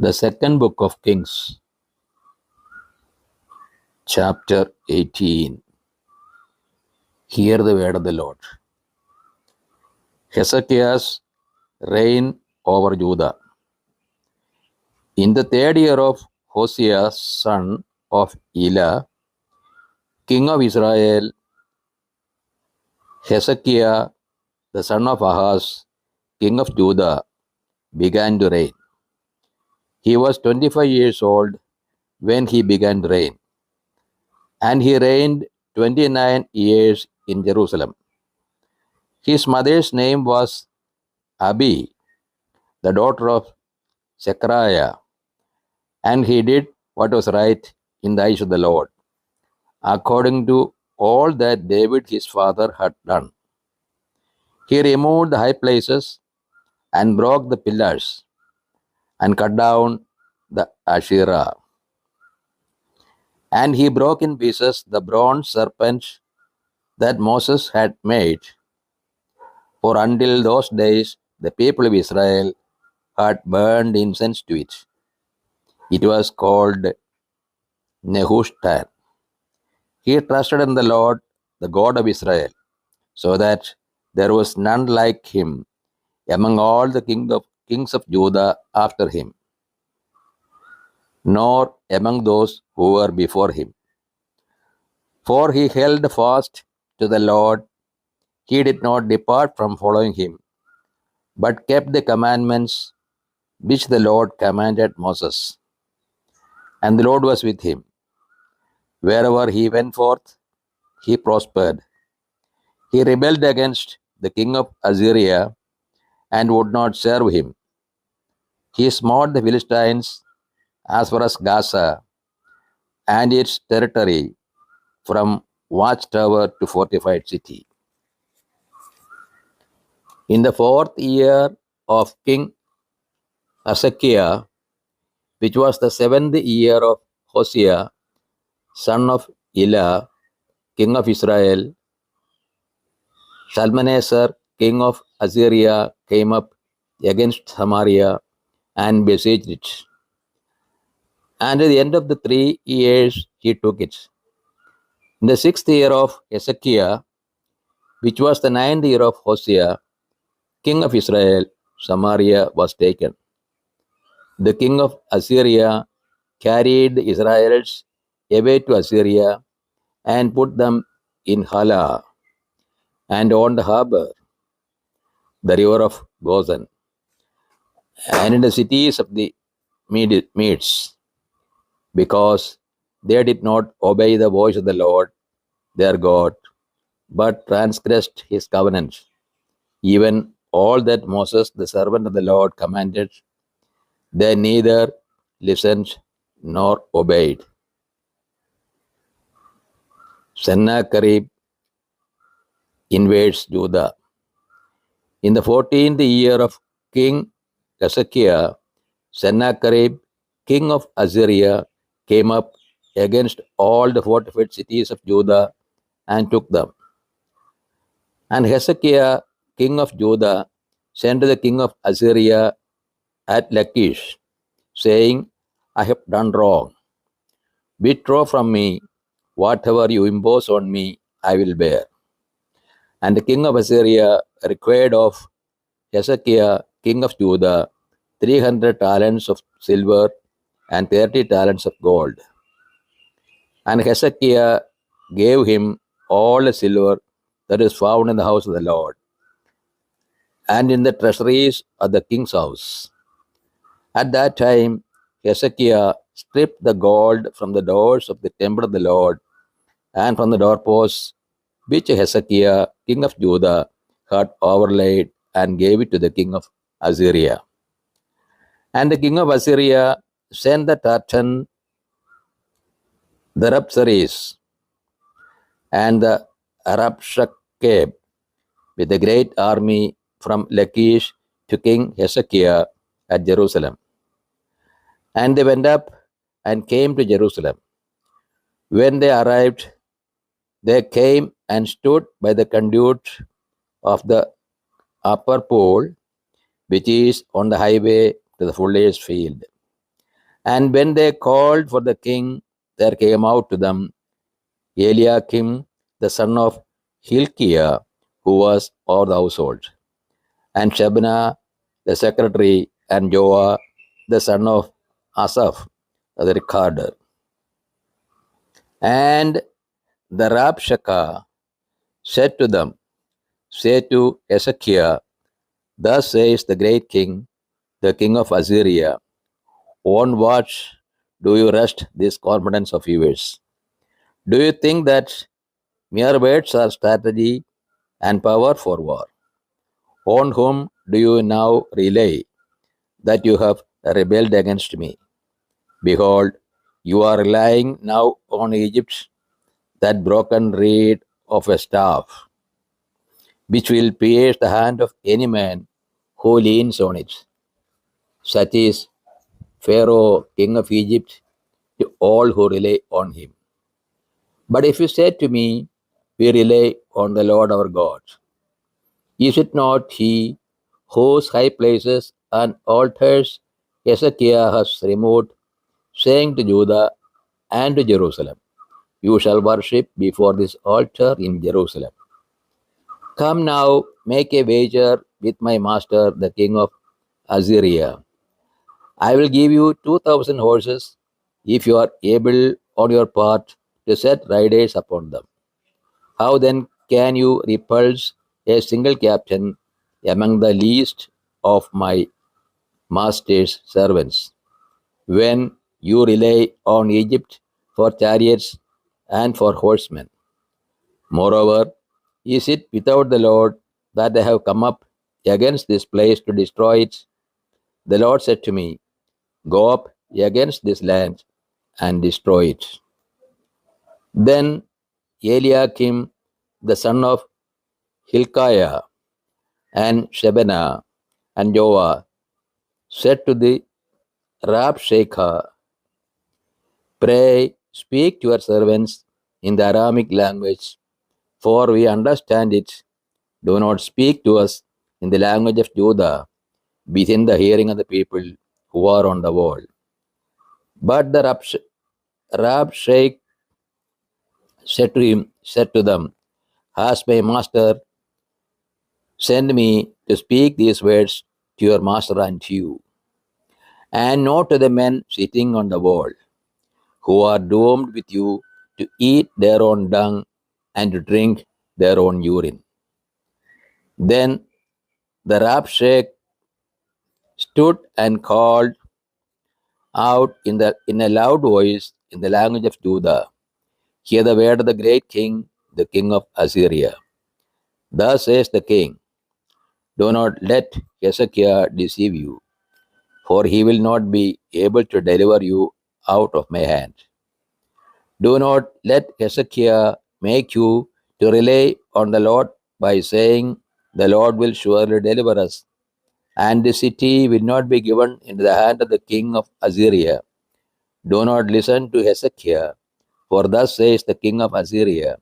The second book of Kings, chapter 18. Hear the word of the Lord. Hezekiah's reign over Judah. In the third year of Hosea, son of Elah, king of Israel, Hezekiah, the son of Ahaz, king of Judah, began to reign. He was 25 years old when he began to reign, and he reigned 29 years in Jerusalem. His mother's name was Abi, the daughter of Zechariah, and he did what was right in the eyes of the Lord, according to all that David his father had done. He removed the high places and broke the pillars and cut down the Asherah. And he broke in pieces the bronze serpent that Moses had made, for until those days the people of Israel had burned incense to it. It was called Nehushtan. He trusted in the Lord, the God of Israel, so that there was none like him among all the kings of Judah after him, nor among those who were before him. For he held fast to the Lord, he did not depart from following him, but kept the commandments which the Lord commanded Moses. And the Lord was with him. Wherever he went forth, he prospered. He rebelled against the king of Assyria and would not serve him. He smote the Philistines as far as Gaza and its territory, from watchtower to fortified city. In the fourth year of King Hezekiah, which was the seventh year of Hosea, son of Elah, king of Israel, Shalmaneser, king of Assyria, came up against Samaria and besieged it. And at the end of the 3 years, he took it. In the sixth year of Hezekiah, which was the ninth year of Hosea, king of Israel, Samaria was taken. The king of Assyria carried the Israelites away to Assyria and put them in Hala and on the harbor, the river of Gozan, and in the cities of the Medes, because they did not obey the voice of the Lord their God, but transgressed his covenant, even all that Moses, the servant of the Lord, commanded. They neither listened nor obeyed. Sennacherib invades Judah. In the 14th year of King Hezekiah, Sennacherib, king of Assyria, came up against all the fortified cities of Judah and took them. And Hezekiah, king of Judah, sent to the king of Assyria at Lachish, saying, I have done wrong. Withdraw from me. Whatever you impose on me, I will bear. And the king of Assyria required of Hezekiah, king of Judah, 300 talents of silver and 30 talents of gold. And Hezekiah gave him all the silver that is found in the house of the Lord and in the treasuries of the king's house. At that time, Hezekiah stripped the gold from the doors of the temple of the Lord and from the doorposts which Hezekiah, king of Judah, had overlaid, and gave it to the king of Assyria. And the king of Assyria sent the Tartan, the Rabsaris, and the Arabshakeb with a great army from Lachish to King Hezekiah at Jerusalem. And they went up and came to Jerusalem. When they arrived, they came and stood by the conduit of the upper pool, which is on the highway to the fuller's field. And when they called for the king, there came out to them Eliakim, the son of Hilkiah, who was of the household, and Shebna, the secretary, and Joah, the son of Asaph, the recorder. And the Rabshakeh said to them, Say to Hezekiah, Thus says the great king, the king of Assyria, on what do you rest this confidence of yours? Do you think that mere words are strategy and power for war? On whom do you now rely that you have rebelled against me? Behold, you are relying now on Egypt, that broken reed of a staff, which will pierce the hand of any man who leans on it. Such is Pharaoh, king of Egypt, to all who rely on him. But if you say to me, We rely on the Lord our God, is it not he whose high places and altars Hezekiah has removed, saying to Judah and to Jerusalem, You shall worship before this altar in Jerusalem? Come now, make a wager with my master, the king of Assyria. I will give you 2,000 horses if you are able on your part to set riders upon them. How then can you repulse a single captain among the least of my master's servants, when you rely on Egypt for chariots and for horsemen? Moreover, is it without the Lord that I have come up against this place to destroy it? The Lord said to me, Go up against this land and destroy it. Then Eliakim, the son of Hilkiah, and Shebna and Joah said to the Rabshakeh, Pray, speak to your servants in the Aramic language, for we understand it. Do not speak to us in the language of Judah, within the hearing of the people who are on the wall. But the Rabshakeh said to them, Has my master sent me to speak these words to your master and to you, and not to the men sitting on the wall, who are doomed with you to eat their own dung and to drink their own urine? Then the Rabshakeh stood and called out in a loud voice in the language of Judah, Hear the word of the great king, the king of Assyria. Thus says the king, Do not let Hezekiah deceive you, for he will not be able to deliver you out of my hand. Do not let Hezekiah make you to rely on the Lord by saying, The Lord will surely deliver us, and the city will not be given into the hand of the king of Assyria. Do not listen to Hezekiah, for thus says the king of Assyria,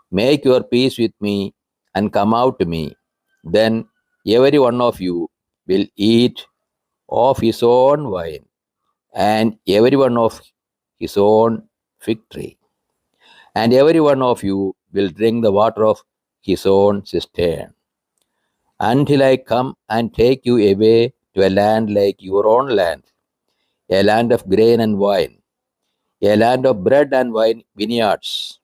Make your peace with me and come out to me. Then every one of you will eat of his own wine, and every one of his own fig tree, and every one of you will drink the water of his own cistern, until I come and take you away to a land like your own land, a land of grain and wine, a land of bread and wine vineyards,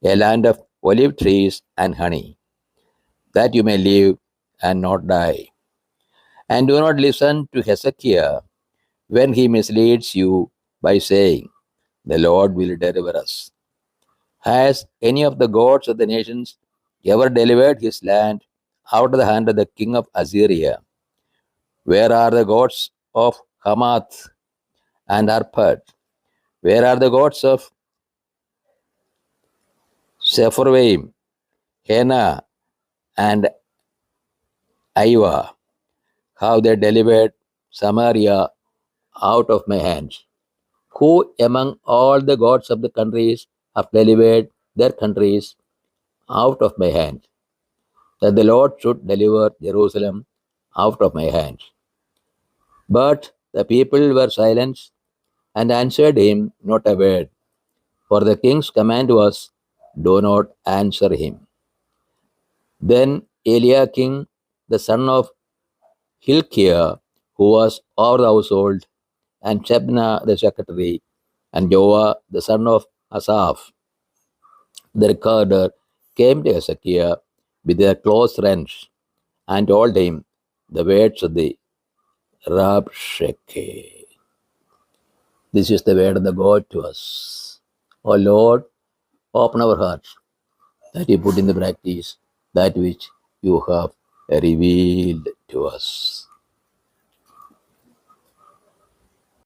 a land of olive trees and honey, that you may live and not die. And do not listen to Hezekiah when he misleads you by saying, The Lord will deliver us. Has any of the gods of the nations ever delivered his land out of the hand of the king of Assyria? Where are the gods of Hamath and Arpad? Where are the gods of Sepharvaim, Hena, and Ivah? How they delivered Samaria out of my hands? Who among all the gods of the countries have delivered their countries out of my hand, that the Lord should deliver Jerusalem out of my hand? But the people were silent, and answered him not a word. For the king's command was, do not answer him. Then Eliakim, the son of Hilkiah, who was over the household, and Shebna the secretary, and Joah the son of Asaph, the recorder, came to Hezekiah with their clothes rent and told him the words of the Rabshakeh. This is the word of the God to us. O Lord, open our hearts that we put in the practice that which you have revealed to us.